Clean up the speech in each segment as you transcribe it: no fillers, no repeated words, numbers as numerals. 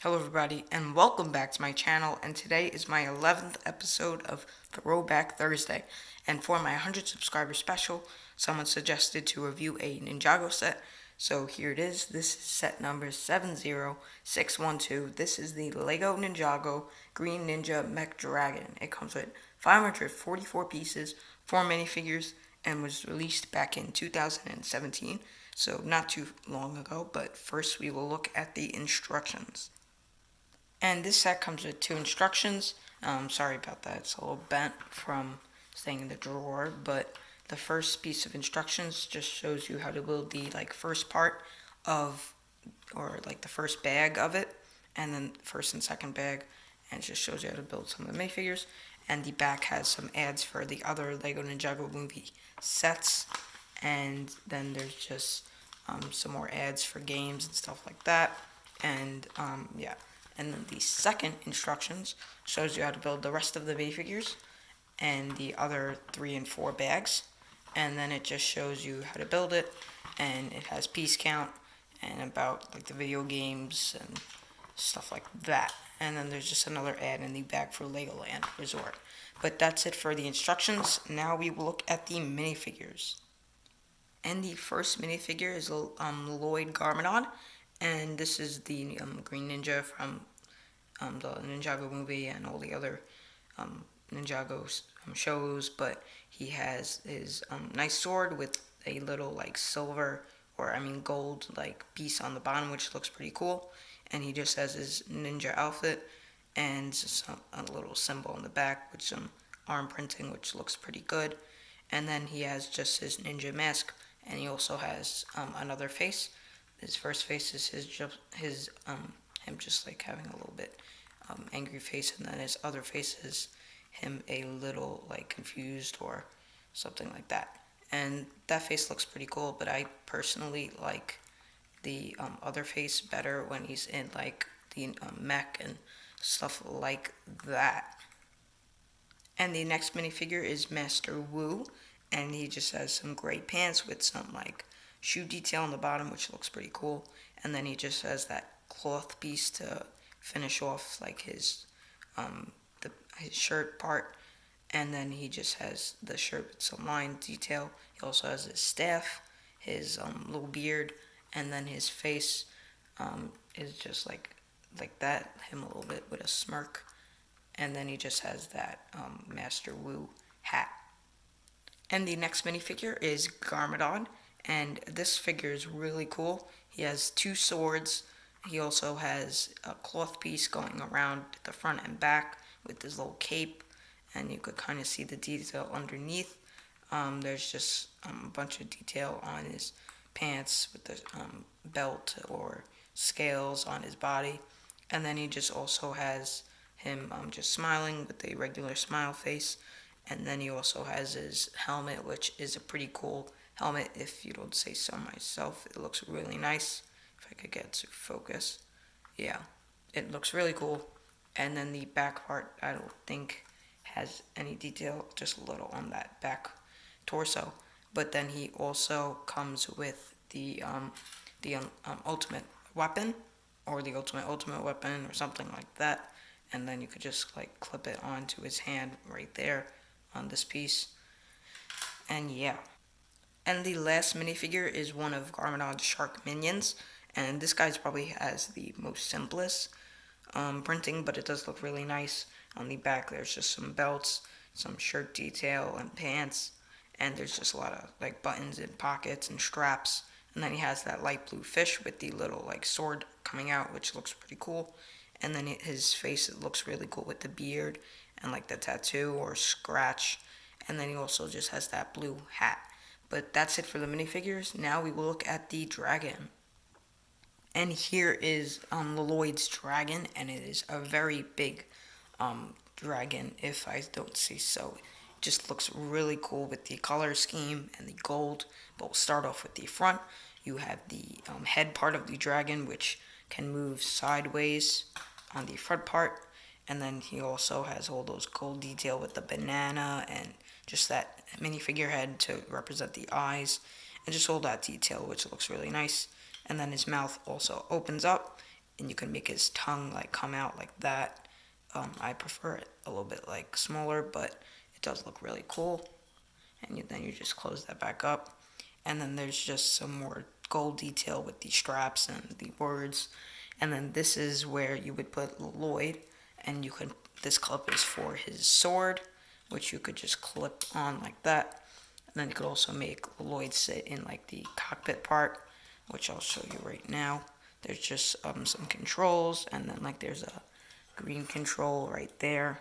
Hello everybody and welcome back to my channel, and today is my 11th episode of Throwback Thursday, and for my 100 subscriber special someone suggested to review a Ninjago set, so here it is. This is set number 70612. This is the Lego Ninjago Green Ninja Mech Dragon. It comes with 544 pieces, 4 minifigures, and was released back in 2017, so not too long ago. But first we will look at the instructions. And this set comes with two instructions. Sorry about that, it's a little bent from staying in the drawer, but the first piece of instructions just shows you how to build the first part of, or the first bag of it, and then first and second bag, and it just shows you how to build some of the minifigures. And the back has some ads for the other Lego Ninjago movie sets, and then there's just some more ads for games and stuff like that. And yeah. And then the second instructions shows you how to build the rest of the minifigures and the other 3 and 4 bags. And then it just shows you how to build it, and it has piece count and about the video games and stuff like that. And then there's just another ad in the back for Legoland Resort. But that's it for the instructions. Now we will look at the minifigures. And the first minifigure is Lloyd Garmadon, and this is the Green Ninja from the Ninjago movie and all the other Ninjago shows. But he has his nice sword with a little silver, or gold piece on the bottom, which looks pretty cool. And he just has his ninja outfit and a little symbol on the back with some arm printing, which looks pretty good. And then he has just his ninja mask, and he also has another face. His first face is him just having a little bit angry face, and then his other face is him a little confused or something like that. And that face looks pretty cool, but I personally like the other face better when he's in the mech and stuff like that. And the next minifigure is Master Wu, and he just has some gray pants with some shoe detail on the bottom, which looks pretty cool. And then he just has that cloth piece to finish off his his shirt part. And then he just has the shirt with some line detail. He also has his staff, his little beard, and then his face is just like that, him a little bit with a smirk. And then he just has that Master Wu hat. And the next minifigure is Garmadon, and this figure is really cool. He has 2 swords. He also has a cloth piece going around the front and back with his little cape, and you could kind of see the detail underneath. There's just a bunch of detail on his pants with the belt or scales on his body. And then he just also has him just smiling with a regular smile face. And then he also has his helmet, which is a pretty cool helmet, if you don't say so myself. It looks really nice. If I could get to focus. Yeah, it looks really cool. And then the back part, I don't think has any detail, just a little on that back torso. But then he also comes with the ultimate weapon, or the ultimate weapon, or something like that. And then you could just clip it onto his hand right there on this piece. And yeah. And the last minifigure is one of Garmadon's shark minions, and this guy's probably has the most simplest printing, but it does look really nice. On the back there's just some belts, some shirt detail and pants, and there's just a lot of buttons and pockets and straps. And then he has that light blue fish with the little sword coming out, which looks pretty cool. And then his face, it looks really cool with the beard and the tattoo or scratch. And then he also just has that blue hat. But that's it for the minifigures. Now we will look at the dragon. And here is Lloyd's dragon, and it is a very big dragon, if I don't say so. It just looks really cool with the color scheme and the gold. But we'll start off with the front. You have the head part of the dragon, which can move sideways on the front part. And then he also has all those gold detail with the banana and just that minifigure head to represent the eyes, and just all that detail, which looks really nice. And then his mouth also opens up and you can make his tongue like come out like that. I prefer it a little bit like smaller, but it does look really cool. And then you just close that back up. And then there's just some more gold detail with the straps and the words. And then this is where you would put Lloyd, and you could, this clip is for his sword, which you could just clip on like that. And then you could also make Lloyd sit in like the cockpit part, which I'll show you right now. There's just some controls, and then like there's a green control right there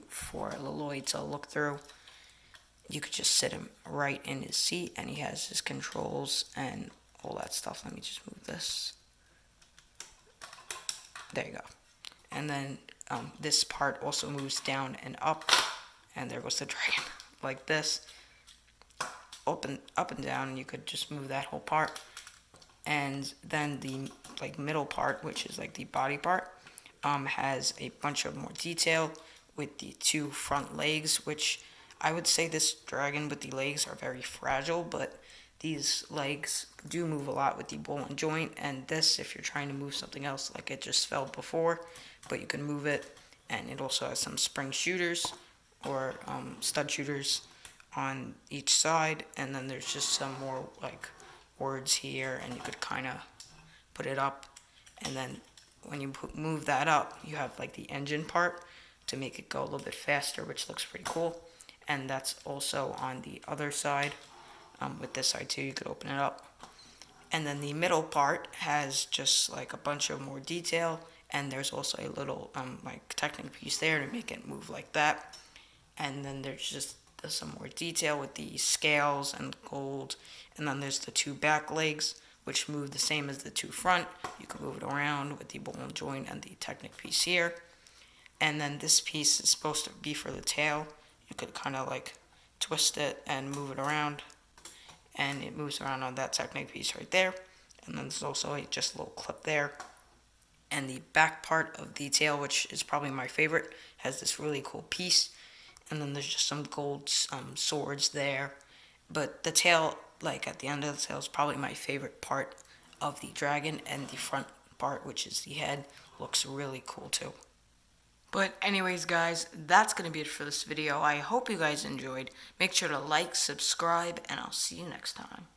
for Lloyd to look through. You could just sit him right in his seat, and he has his controls and all that stuff. Let me just move this. There you go. And then this part also moves down and up, and there goes the dragon like this. Up and down, and you could just move that whole part. And then the like middle part, which is like the body part, has a bunch of more detail with the two front legs, which I would say this dragon with the legs are very fragile, but these legs do move a lot with the ball and joint. And this, if you're trying to move something else, like it just fell before, but you can move it. And it also has some spring shooters or stud shooters on each side. And then there's just some more like words here, and you could kind of put it up. And then when you move that up, you have like the engine part to make it go a little bit faster, which looks pretty cool. And that's also on the other side. With this side too, you could open it up. And then the middle part has just like a bunch of more detail, and there's also a little like Technic piece there to make it move like that. And then there's just some more detail with the scales and gold. And then there's the two back legs, which move the same as the two front. You can move it around with the ball and joint and the Technic piece here. And then this piece is supposed to be for the tail. You could kind of like twist it and move it around, and it moves around on that Technic piece right there. And then there's also just a little clip there. And the back part of the tail, which is probably my favorite, has this really cool piece. And then there's just some gold swords there. But the tail, like at the end of the tail, is probably my favorite part of the dragon. And the front part, which is the head, looks really cool too. But anyways, guys, that's going to be it for this video. I hope you guys enjoyed. Make sure to like, subscribe, and I'll see you next time.